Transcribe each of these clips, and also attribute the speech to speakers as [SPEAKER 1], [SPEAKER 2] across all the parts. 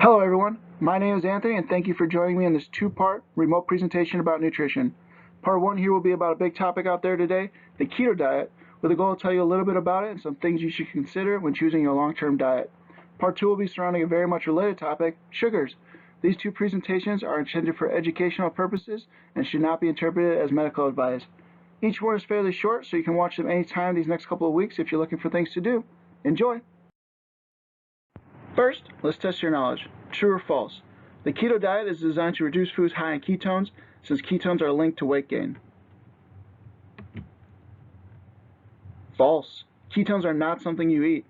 [SPEAKER 1] Hello everyone, my name is Anthony and thank you for joining me in this two-part remote presentation about nutrition. Part 1 here will be about a big topic out there today, the keto diet, with a goal to tell you a little bit about it and some things you should consider when choosing your long-term diet. Part 2 will be surrounding a very much related topic, sugars. These two presentations are intended for educational purposes and should not be interpreted as medical advice. Each one is fairly short, so you can watch them anytime these next couple of weeks if you're looking for things to do. Enjoy! First, let's test your knowledge. True or false? The keto diet is designed to reduce foods high in ketones, since ketones are linked to weight gain. False. Ketones are not something you eat.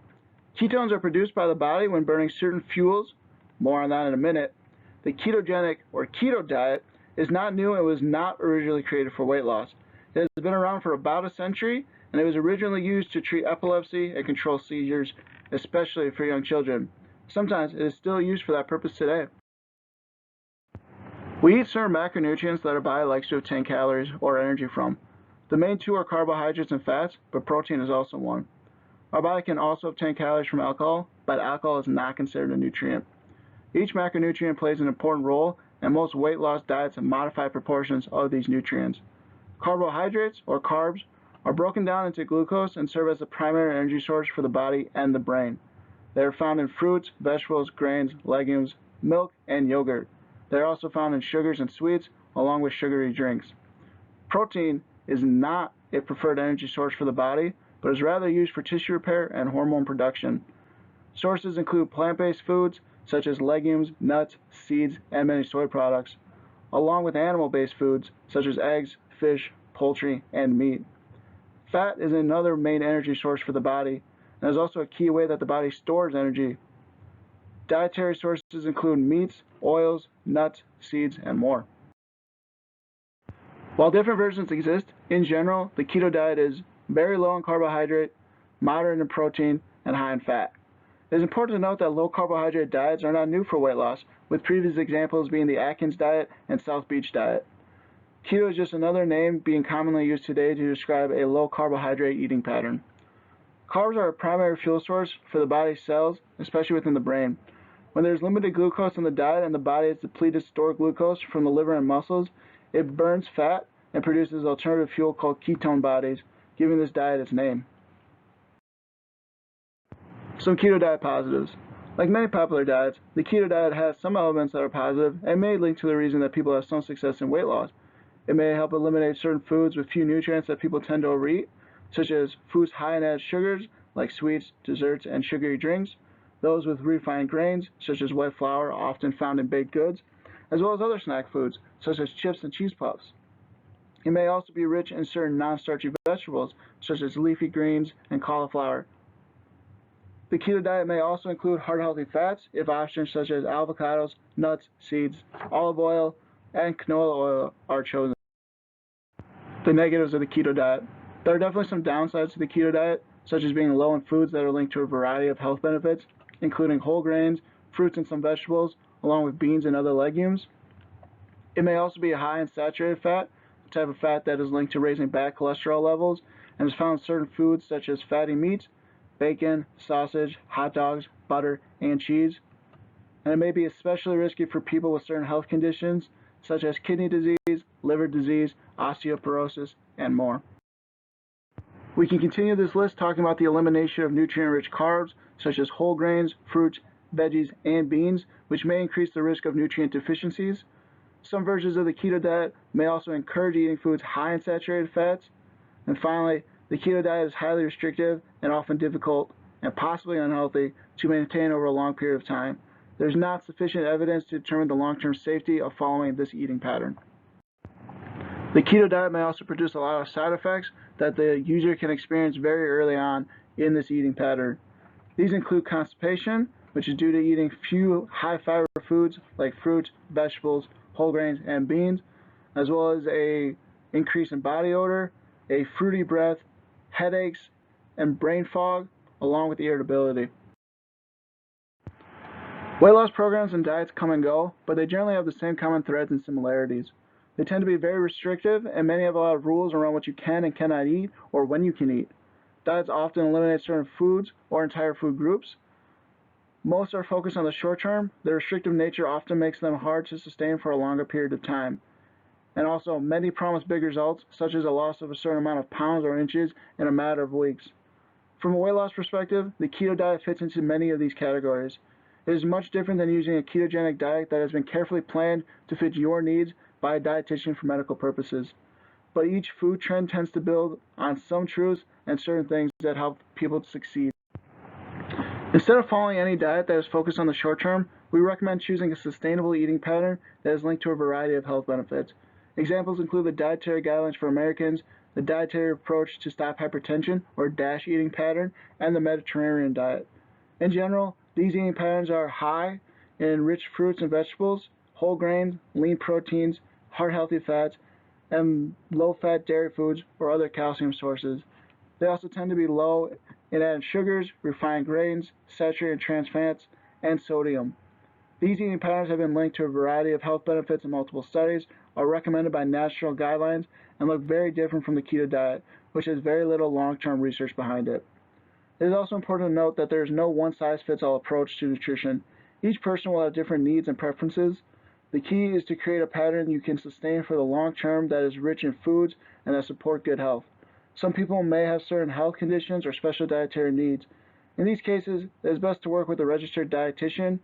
[SPEAKER 1] Ketones are produced by the body when burning certain fuels. More on that in a minute. The ketogenic or keto diet is not new and was not originally created for weight loss. It has been around for about a century, and it was originally used to treat epilepsy and control seizures, especially for young children. Sometimes it is still used for that purpose today. We eat certain macronutrients that our body likes to obtain calories or energy from. The main two are carbohydrates and fats, but protein is also one. Our body can also obtain calories from alcohol, but alcohol is not considered a nutrient. Each macronutrient plays an important role, and most weight loss diets modify proportions of these nutrients. Carbohydrates, or carbs, are broken down into glucose and serve as the primary energy source for the body and the brain. They are found in fruits, vegetables, grains, legumes, milk, and yogurt. They are also found in sugars and sweets, along with sugary drinks. Protein is not a preferred energy source for the body, but is rather used for tissue repair and hormone production. Sources include plant-based foods, such as legumes, nuts, seeds, and many soy products, along with animal-based foods, such as eggs, fish, poultry, and meat. Fat is another main energy source for the body, and is also a key way that the body stores energy. Dietary sources include meats, oils, nuts, seeds, and more. While different versions exist, in general, the keto diet is very low in carbohydrate, moderate in protein, and high in fat. It is important to note that low carbohydrate diets are not new for weight loss, with previous examples being the Atkins diet and South Beach diet. Keto is just another name being commonly used today to describe a low carbohydrate eating pattern. Carbs are a primary fuel source for the body's cells, especially within the brain. When there is limited glucose in the diet and the body has depleted stored glucose from the liver and muscles, it burns fat and produces alternative fuel called ketone bodies, giving this diet its name. Some keto diet positives. Like many popular diets, the keto diet has some elements that are positive and may link to the reason that people have some success in weight loss. It may help eliminate certain foods with few nutrients that people tend to overeat, such as foods high in added sugars like sweets, desserts, and sugary drinks, those with refined grains such as white flour often found in baked goods, as well as other snack foods such as chips and cheese puffs. It may also be rich in certain non-starchy vegetables such as leafy greens and cauliflower. The keto diet may also include heart-healthy fats if options such as avocados, nuts, seeds, olive oil, and canola oil are chosen. The negatives of the keto diet. There are definitely some downsides to the keto diet, such as being low in foods that are linked to a variety of health benefits, including whole grains, fruits, and some vegetables, along with beans and other legumes. It may also be high in saturated fat, a type of fat that is linked to raising bad cholesterol levels, and is found in certain foods such as fatty meats, bacon, sausage, hot dogs, butter, and cheese. And it may be especially risky for people with certain health conditions, such as kidney disease, liver disease, osteoporosis, and more. We can continue this list talking about the elimination of nutrient-rich carbs, such as whole grains, fruits, veggies, and beans, which may increase the risk of nutrient deficiencies. Some versions of the keto diet may also encourage eating foods high in saturated fats. And finally, the keto diet is highly restrictive and often difficult and possibly unhealthy to maintain over a long period of time. There's not sufficient evidence to determine the long-term safety of following this eating pattern. The keto diet may also produce a lot of side effects that the user can experience very early on in this eating pattern. These include constipation, which is due to eating few high-fiber foods like fruits, vegetables, whole grains, and beans, as well as an increase in body odor, a fruity breath, headaches, and brain fog, along with irritability. Weight loss programs and diets come and go, but they generally have the same common threads and similarities. They tend to be very restrictive, and many have a lot of rules around what you can and cannot eat, or when you can eat. Diets often eliminate certain foods or entire food groups. Most are focused on the short term. The restrictive nature often makes them hard to sustain for a longer period of time. And also, many promise big results, such as a loss of a certain amount of pounds or inches in a matter of weeks. From a weight loss perspective, the keto diet fits into many of these categories. It is much different than using a ketogenic diet that has been carefully planned to fit your needs by a dietitian for medical purposes. But each food trend tends to build on some truths and certain things that help people to succeed. Instead of following any diet that is focused on the short term, we recommend choosing a sustainable eating pattern that is linked to a variety of health benefits. Examples include the Dietary Guidelines for Americans, the Dietary Approach to Stop Hypertension, or DASH eating pattern, and the Mediterranean diet. In general, these eating patterns are high in rich fruits and vegetables, whole grains, lean proteins, heart-healthy fats, and low-fat dairy foods or other calcium sources. They also tend to be low in added sugars, refined grains, saturated trans fats, and sodium. These eating patterns have been linked to a variety of health benefits in multiple studies, are recommended by national guidelines, and look very different from the keto diet, which has very little long-term research behind it. It is also important to note that there is no one-size-fits-all approach to nutrition. Each person will have different needs and preferences. The key is to create a pattern you can sustain for the long term that is rich in foods and that support good health. Some people may have certain health conditions or special dietary needs. In these cases, it is best to work with a registered dietitian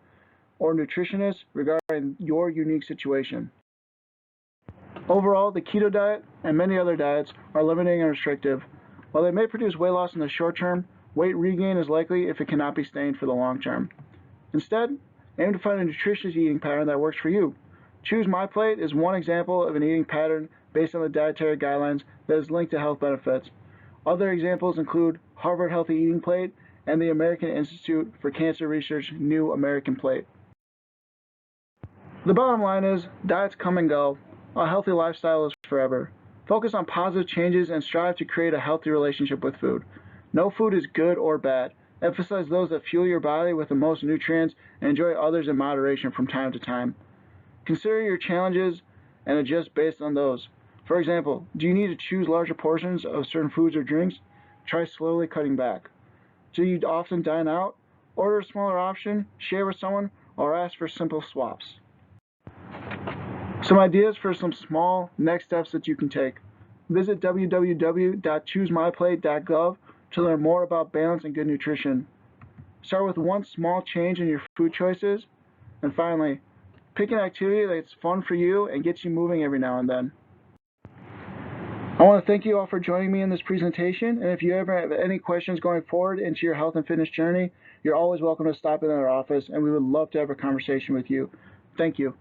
[SPEAKER 1] or nutritionist regarding your unique situation. Overall, the keto diet and many other diets are limiting and restrictive. While they may produce weight loss in the short term, weight regain is likely if it cannot be sustained for the long term. Instead, aim to find a nutritious eating pattern that works for you. Choose My Plate is one example of an eating pattern based on the dietary guidelines that is linked to health benefits. Other examples include Harvard Healthy Eating Plate and the American Institute for Cancer Research New American Plate. The bottom line is, diets come and go. A healthy lifestyle is forever. Focus on positive changes and strive to create a healthy relationship with food. No food is good or bad. Emphasize those that fuel your body with the most nutrients and enjoy others in moderation from time to time. Consider your challenges and adjust based on those. For example, do you need to choose larger portions of certain foods or drinks? Try slowly cutting back. Do you often dine out? Order a smaller option, share with someone, or ask for simple swaps. Some ideas for some small next steps that you can take. Visit www.choosemyplate.gov to learn more about balance and good nutrition. Start with one small change in your food choices. And finally, pick an activity that's fun for you and gets you moving every now and then. I want to thank you all for joining me in this presentation, and if you ever have any questions going forward into your health and fitness journey, you're always welcome to stop in our office, and we would love to have a conversation with you. Thank you.